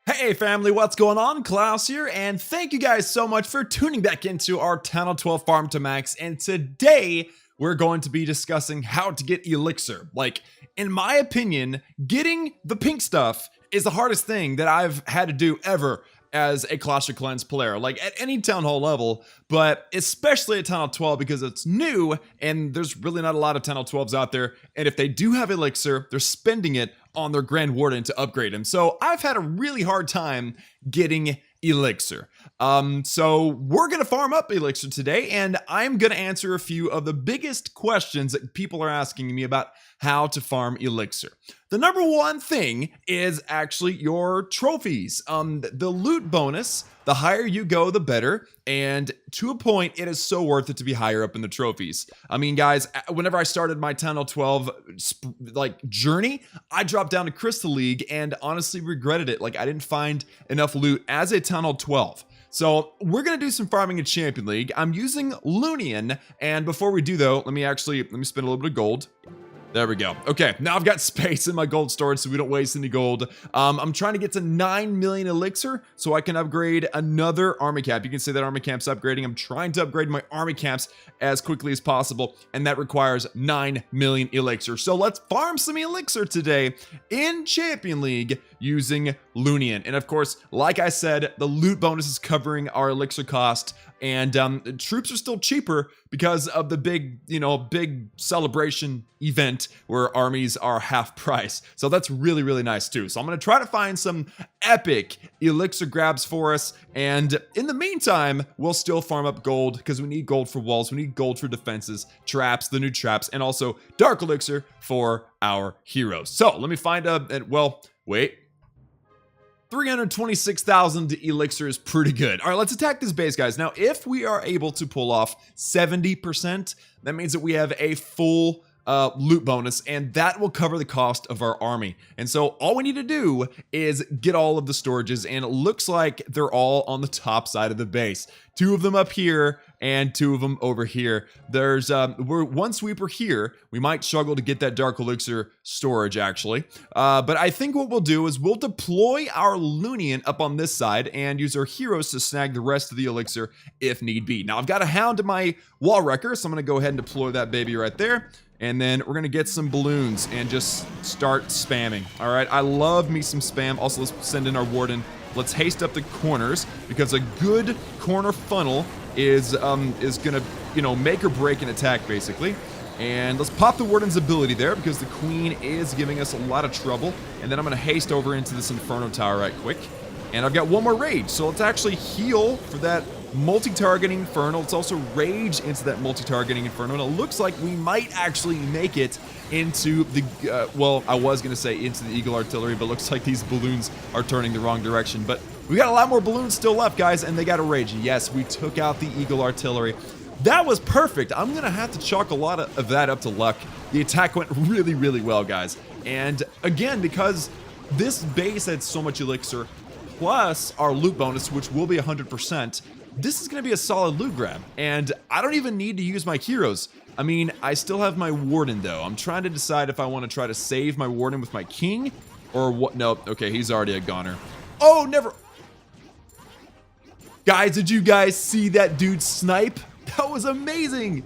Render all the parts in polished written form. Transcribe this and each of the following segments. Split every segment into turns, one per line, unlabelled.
Hey family, what's going on? Klaus here, and thank you guys so much for tuning back into our TH12 Farm to Max. And today we're going to be discussing how to get ELIXIR. Like, in my opinion, getting the pink stuff is the hardest thing that I've had to do ever as a Clash of Clans player, like at any Town Hall level, but especially at Town Hall 12 because it's new and there's really not a lot of Town Hall 12s out there. And if they do have ELIXIR, they're spending it on their Grand Warden to upgrade him. So I've had a really hard time getting ELIXIR. So we're gonna farm up ELIXIR today, and I'm gonna answer a few of the biggest questions that people are asking me about how to farm ELIXIR. The number one thing is actually your trophies. The loot bonus, the higher you go, the better. And to a point, it is so worth it to be higher up in the trophies. I mean, guys, whenever I started my Town Hall 12 journey, I dropped down to Crystal League and honestly regretted it. Like, I didn't find enough loot as a Town Hall 12. So we're gonna do some farming in Champion League. I'm using Lunian, and before we do though, let me spend a little bit of gold. There we go. Okay, now I've got space in my gold storage so we don't waste any gold. I'm trying to get to 9 million elixir so I can upgrade another army camp. You can see that army camp's upgrading. I'm trying to upgrade my army camps as quickly as possible, and that requires 9 million elixir. So let's farm some elixir today in Champion League using Lunian. And of course, like I said, the loot bonus is covering our elixir cost, and troops are still cheaper because of the big celebration event where armies are half price. So that's really, really nice too. So I'm going to try to find some epic elixir grabs for us. And in the meantime, we'll still farm up gold because we need gold for walls. We need gold for defenses, traps, the new traps, and also dark elixir for our heroes. So let me find wait. 326,000 elixir is pretty good. All right, let's attack this base, guys. Now, if we are able to pull off 70%, that means that we have a full loot bonus, and that will cover the cost of our army. And so all we need to do is get all of the storages, and it looks like they're all on the top side of the base. 2 of them up here and 2 of them over here. There's one sweeper here. We might struggle to get that dark elixir storage actually, but I think what we'll do is we'll deploy our Lunian up on this side and use our heroes to snag the rest of the elixir if need be. Now I've got a hound in my wall wrecker, so I'm gonna go ahead and deploy that baby right there. And then we're gonna get some balloons and just start spamming. All right, I love me some spam. Also, let's send in our warden. Let's haste up the corners because a good corner funnel is gonna, make or break an attack basically. And let's pop the warden's ability there because the queen is giving us a lot of trouble. And then I'm gonna haste over into this inferno tower right quick. And I've got one more rage, so let's actually heal for that multi-targeting inferno. Let's also rage into that multi-targeting inferno, and it looks like we might actually make it into the I was gonna say into the eagle artillery, but looks like these balloons are turning the wrong direction. But we got a lot more balloons still left, guys, and they got a rage. Yes, we took out the eagle artillery. That was perfect. I'm gonna have to chalk a lot of that up to luck. The attack went really, really well, guys. And again, because this base had so much elixir plus our loot bonus, which will be 100%, this is going to be a solid loot grab, and I don't even need to use my heroes. I mean, I still have my warden, though. I'm trying to decide if I want to try to save my warden with my king, or what. Nope, okay, he's already a goner. Oh, never. Guys, did you guys see that dude snipe? That was amazing.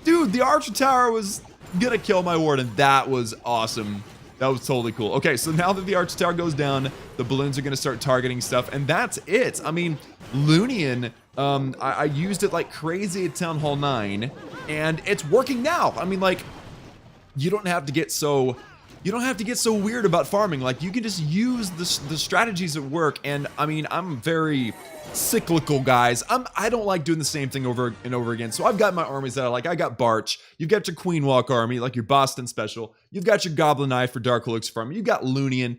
Dude, the archer tower was gonna kill my warden. That was awesome. That was totally cool. Okay, so now that the archer tower goes down, the balloons are gonna start targeting stuff, and that's it. I mean, Lunian, I used it like crazy at Town Hall 9, and it's working now. I mean, like, you don't have to get so weird about farming. Like, you can just use the strategies that work. And I mean, I'm very cyclical, guys. I don't like doing the same thing over and over again. So I've got my armies that I like. I got Barch. You've got your Queen Walk army, like your Boston Special. You've got your Goblin Eye for Dark Elixir farm. You've got Lunian.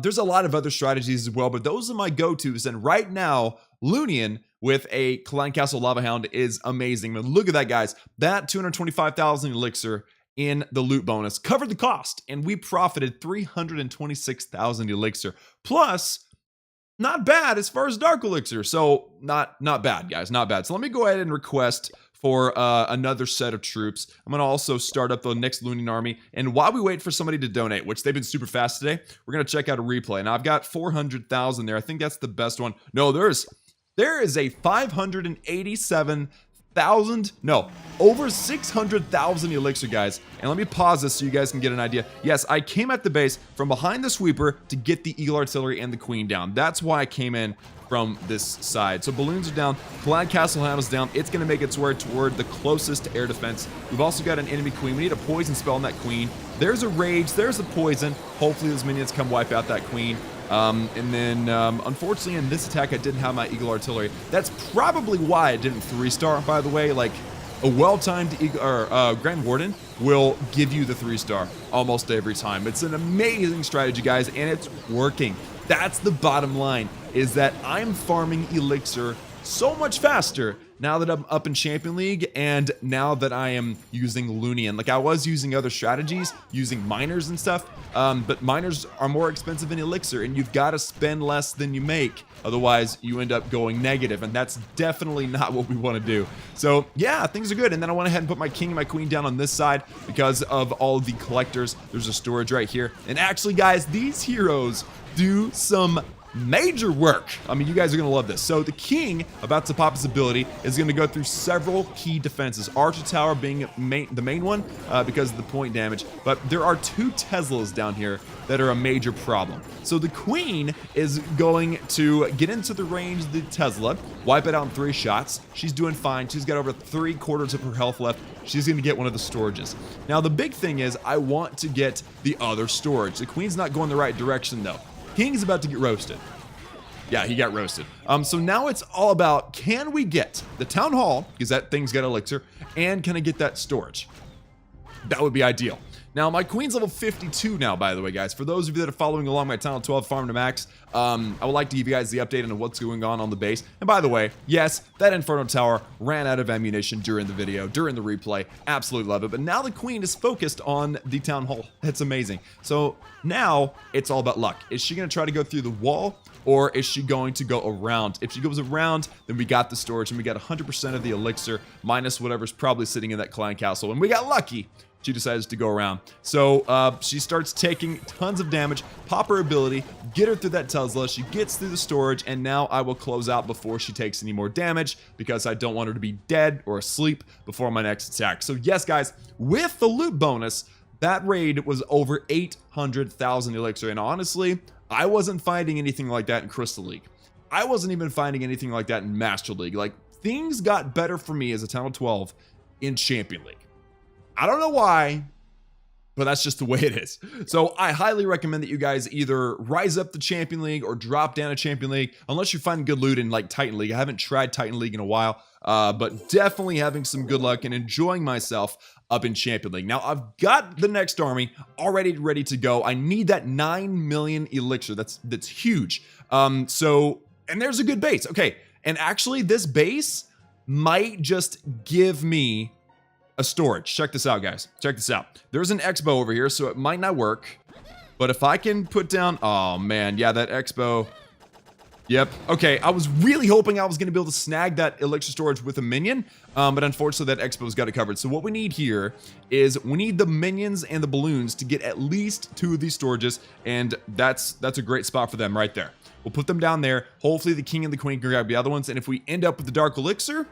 There's a lot of other strategies as well, but those are my go-tos. And right now, Lunian with a Clan Castle Lava Hound is amazing. But look at that, guys. That 225,000 elixir in the loot bonus covered the cost, and we profited 326,000 elixir. Plus, not bad as far as dark elixir. So not bad, guys, not bad. So let me go ahead and request for another set of troops. I'm going to also start up the next looting army. And while we wait for somebody to donate, which they've been super fast today, we're going to check out a replay. Now, I've got 400,000 there. I think that's the best one. No, there is a 587,000, no, over 600,000 elixir, guys. And let me pause this so you guys can get an idea. Yes, I came at the base from behind the sweeper to get the eagle artillery and the queen down. That's why I came in from this side. So balloons are down, Clan Castle Handle's down. It's going to make its way toward the closest air defense. We've also got an enemy queen. We need a poison spell on that queen. There's a rage, there's a poison. Hopefully those minions come wipe out that queen. And then, unfortunately, in this attack, I didn't have my eagle artillery. That's probably why I didn't 3-star, by the way. Like, a well-timed Grand Warden will give you the 3-star almost every time. It's an amazing strategy, guys, and it's working. That's the bottom line, is that I'm farming elixir so much faster now that I'm up in Champion League and now that I am using Lunian. Like, I was using other strategies, using miners and stuff, but miners are more expensive than elixir, and you've got to spend less than you make. Otherwise, you end up going negative, and that's definitely not what we want to do. So, yeah, things are good. And then I went ahead and put my king and my queen down on this side because of all of the collectors. There's a storage right here. And actually, guys, these heroes do some major work. I mean, you guys are going to love this. So the king, about to pop his ability, is going to go through several key defenses. Archer Tower being the main one because of the point damage. But there are 2 Teslas down here that are a major problem. So the queen is going to get into the range of the Tesla, wipe it out in 3 shots. She's doing fine. She's got over 3/4 of her health left. She's going to get one of the storages. Now, the big thing is I want to get the other storage. The queen's not going the right direction, though. King's about to get roasted. Yeah, he got roasted. So now it's all about, can we get the town hall, because that thing's got elixir, and can I get that storage? That would be ideal. Now, my queen's level 52 now, by the way, guys. For those of you that are following along my Town 12 Farm to Max, I would like to give you guys the update on what's going on the base. And by the way, yes, that Inferno Tower ran out of ammunition during the video, during the replay. Absolutely love it. But now the queen is focused on the Town Hall. It's amazing. So now it's all about luck. Is she going to try to go through the wall, or is she going to go around? If she goes around, then we got the storage, and we got 100% of the elixir, minus whatever's probably sitting in that clan castle. And we got lucky. She decides to go around. So she starts taking tons of damage, pop her ability, get her through that Tesla. She gets through the storage, and now I will close out before she takes any more damage because I don't want her to be dead or asleep before my next attack. So yes, guys, with the loot bonus, that raid was over 800,000 elixir. And honestly, I wasn't finding anything like that in Crystal League. I wasn't even finding anything like that in Master League. Like, things got better for me as a Town of 12 in Champion League. I don't know why, but that's just the way it is. So I highly recommend that you guys either rise up to Champion League or drop down to Champion League, unless you find good loot in like Titan League. I haven't tried Titan League in a while, but definitely having some good luck and enjoying myself up in Champion League. Now, I've got the next army already ready to go. I need that 9 million elixir. That's huge. And there's a good base. Okay, and actually this base might just give me a storage. Check this out, guys. Check this out. There's an expo over here, so it might not work. But if I can put down... Oh, man. Yeah, that expo... Yep. Okay, I was really hoping I was going to be able to snag that elixir storage with a minion, but unfortunately that expo's got it covered. So what we need here is we need the minions and the balloons to get at least 2 of these storages, and that's a great spot for them right there. We'll put them down there. Hopefully the king and the queen can grab the other ones, and if we end up with the dark elixir...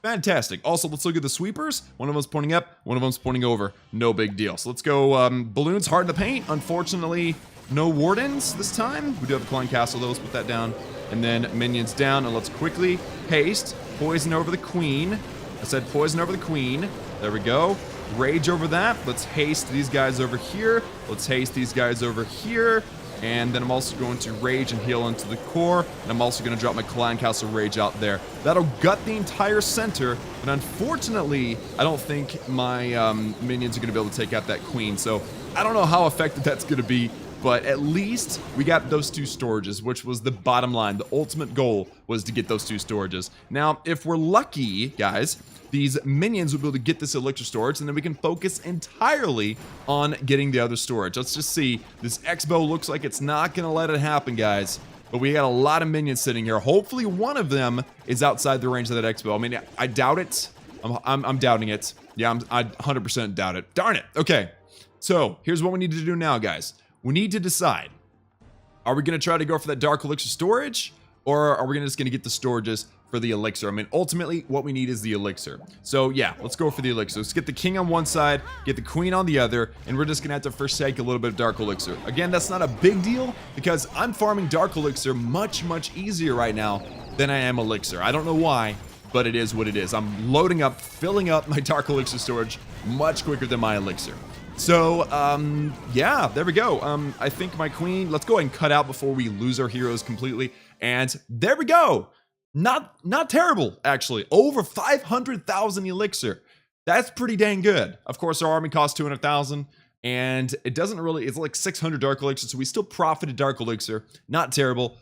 Fantastic. Also, let's look at the sweepers. One of them's pointing up, one of them's pointing over. No big deal. So let's go balloons hard to paint. Unfortunately, no wardens this time. We do have a clan castle though. Let's put that down. And then minions down, and let's quickly haste. Poison over the queen. I said poison over the queen. There we go. Rage over that. Let's haste these guys over here. Let's haste these guys over here. And then I'm also going to rage and heal into the core. And I'm also going to drop my clan castle rage out there. That'll gut the entire center. But unfortunately, I don't think my minions are going to be able to take out that queen. So I don't know how effective that's going to be. But at least we got those 2 storages, which was the bottom line. The ultimate goal was to get those 2 storages. Now, if we're lucky, guys, these minions will be able to get this elixir storage, and then we can focus entirely on getting the other storage. Let's just see. This expo looks like it's not going to let it happen, guys. But we got a lot of minions sitting here. Hopefully one of them is outside the range of that expo. I mean, I doubt it. I'm doubting it. Yeah, I 100% doubt it. Darn it. Okay. So here's what we need to do now, guys. We need to decide. Are we going to try to go for that dark elixir storage, or are we just going to get the storages for the elixir? I mean, ultimately, what we need is the elixir. So yeah, let's go for the elixir. Let's get the king on one side, get the queen on the other, and we're just going to have to forsake a little bit of dark elixir. Again, that's not a big deal because I'm farming dark elixir much easier right now than I am elixir. I don't know why, but it is what it is. I'm loading up, filling up my dark elixir storage much quicker than my elixir. So, yeah, there we go. I think my queen, let's go ahead and cut out before we lose our heroes completely. And there we go. Not terrible, actually. Over 500,000 elixir. That's pretty dang good. Of course, our army costs 200,000. And it doesn't really, it's like 600 dark elixir. So we still profited dark elixir. Not terrible.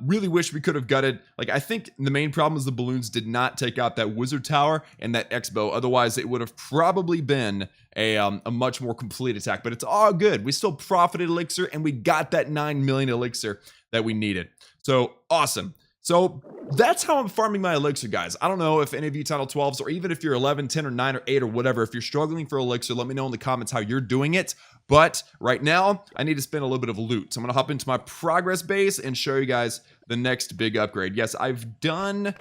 Really wish we could have gutted. Like, I think the main problem is the balloons did not take out that wizard tower and that X-bow. Otherwise, it would have probably been a much more complete attack. But it's all good. We still profited elixir, and we got that 9 million elixir that we needed. So, awesome. So, that's how I'm farming my elixir, guys. I don't know if any of you Title 12s, or even if you're 11, 10, or 9, or 8, or whatever, if you're struggling for elixir, let me know in the comments how you're doing it. But right now, I need to spend a little bit of loot. So I'm going to hop into my progress base and show you guys the next big upgrade. Yes, I've done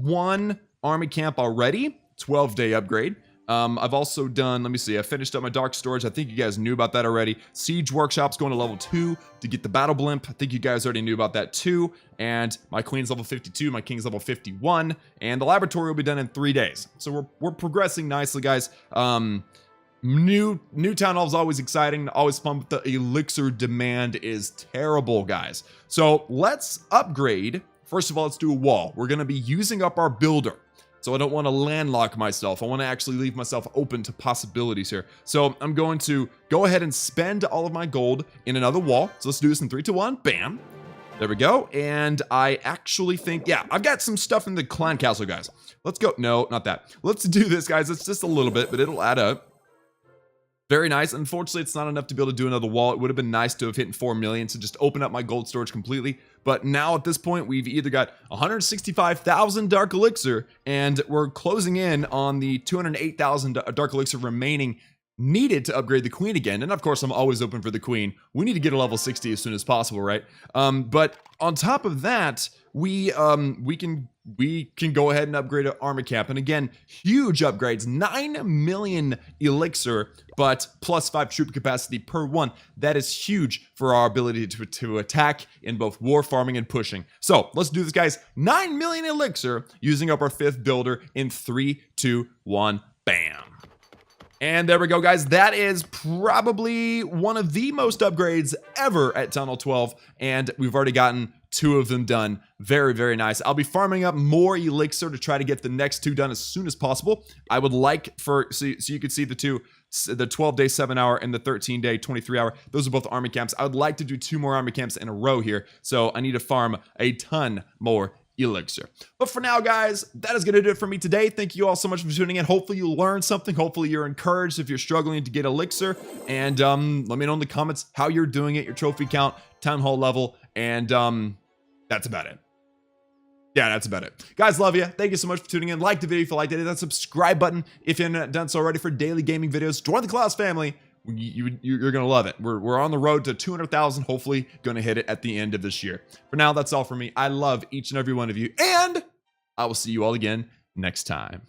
one army camp already, 12-day upgrade. I've also done, let me see, I finished up my dark storage. I think you guys knew about that already. Siege workshop's going to level 2 to get the battle blimp. I think you guys already knew about that too. And my queen's level 52, my king's level 51, and the laboratory will be done in 3 days. So we're progressing nicely, guys. New town hall is always exciting, always fun, but the elixir demand is terrible, guys. So let's upgrade. First of all, let's do a wall. We're going to be using up our builder. So I don't want to landlock myself. I want to actually leave myself open to possibilities here. So I'm going to go ahead and spend all of my gold in another wall. So let's do this in 3, 2, 1. Bam. There we go. And I actually think, yeah, I've got some stuff in the clan castle, guys. Let's go. No, not that. Let's do this, guys. It's just a little bit, but it'll add up. Very nice. Unfortunately, it's not enough to be able to do another wall. It would have been nice to have hit 4 million to just open up my gold storage completely. But now at this point, we've either got 165,000 dark elixir, and we're closing in on the 208,000 dark elixir remaining needed to upgrade the queen again. And of course, I'm always open for the queen. We need to get a level 60 as soon as possible, right? But on top of that, we can go ahead and upgrade our army camp. And again, huge upgrades, 9 million elixir, but plus 5 troop capacity per one. That is huge for our ability to attack in both war farming and pushing. So let's do this, guys. 9 million elixir using up our 5th builder in 3, 2, 1, bam. And there we go, guys. That is probably one of the most upgrades ever at Tunnel 12, and we've already gotten 2 of them done. Very, very nice. I'll be farming up more elixir to try to get the next 2 done as soon as possible. I would like for, so you can see the 2, the 12-day 7-hour and the 13-day 23-hour. Those are both army camps. I would like to do 2 more army camps in a row here, so I need to farm a ton more elixir. But for now, guys, that is going to do it for me today. Thank you all so much for tuning in. Hopefully you learned something. Hopefully you're encouraged if you're struggling to get elixir. And let me know in the comments how you're doing it, your trophy count, town hall level, and that's about it. Yeah, that's about it. Guys, love you. Thank you so much for tuning in. Like the video if you liked it. Hit that subscribe button if you haven't done so already for daily gaming videos. Join the Klaus family. You're going to love it. We're on the road to 200,000, hopefully going to hit it at the end of this year. For now, that's all for me. I love each and every one of you, and I will see you all again next time.